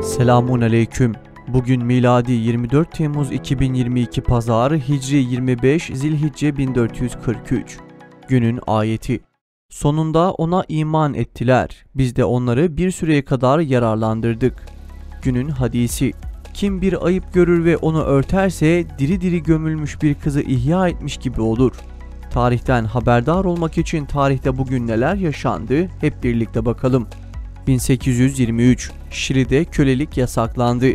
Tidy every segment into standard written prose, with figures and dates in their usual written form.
Selamun aleyküm. Bugün miladi 24 Temmuz 2022 Pazar, Hicri 25 Zilhicce 1443. Günün ayeti. Sonunda ona iman ettiler. Biz de onları bir süreye kadar yararlandırdık. Günün hadisi. Kim bir ayıp görür ve onu örterse diri diri gömülmüş bir kızı ihya etmiş gibi olur. Tarihten haberdar olmak için tarihte bugün neler yaşandı hep birlikte bakalım. 1823 Şili'de kölelik yasaklandı.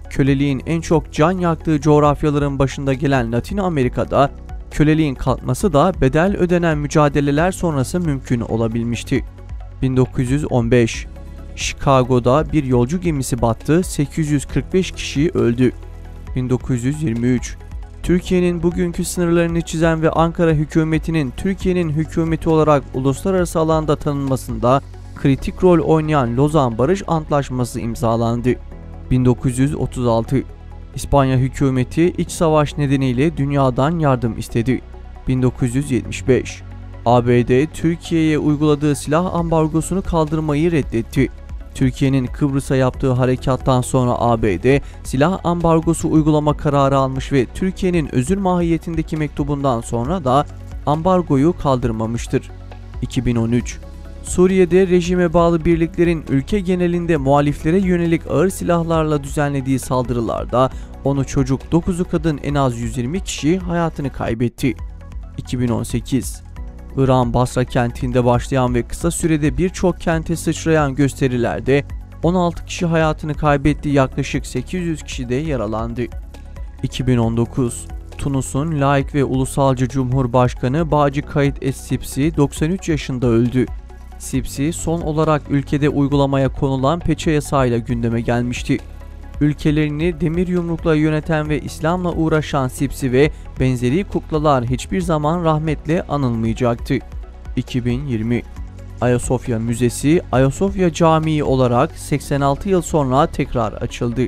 Köleliğin en çok can yaktığı coğrafyaların başında gelen Latin Amerika'da köleliğin kalkması da bedel ödenen mücadeleler sonrası mümkün olabilmişti. 1915 Chicago'da bir yolcu gemisi battı, 845 kişi öldü. 1923 Türkiye'nin bugünkü sınırlarını çizen ve Ankara hükümetinin Türkiye'nin hükümeti olarak uluslararası alanda tanınmasında kritik rol oynayan Lozan Barış Antlaşması imzalandı. 1936 İspanya hükümeti iç savaş nedeniyle dünyadan yardım istedi. 1975 ABD Türkiye'ye uyguladığı silah ambargosunu kaldırmayı reddetti. Türkiye'nin Kıbrıs'a yaptığı harekattan sonra ABD silah ambargosu uygulama kararı almış ve Türkiye'nin özür mahiyetindeki mektubundan sonra da ambargoyu kaldırmamıştır. 2013 Suriye'de rejime bağlı birliklerin ülke genelinde muhaliflere yönelik ağır silahlarla düzenlediği saldırılarda 10'u çocuk, 9'u kadın, en az 120 kişi hayatını kaybetti. 2018 İran Basra kentinde başlayan ve kısa sürede birçok kente sıçrayan gösterilerde 16 kişi hayatını kaybetti, yaklaşık 800 kişi de yaralandı. 2019 Tunus'un laik ve ulusalcı Cumhurbaşkanı Bacı Kaid Es-Sipsi 93 yaşında öldü. Sipsi son olarak ülkede uygulamaya konulan peçe yasağıyla gündeme gelmişti. Ülkelerini demir yumrukla yöneten ve İslam'la uğraşan Sipsi ve benzeri kuklalar hiçbir zaman rahmetle anılmayacaktı. 2020 Ayasofya Müzesi, Ayasofya Camii olarak 86 yıl sonra tekrar açıldı.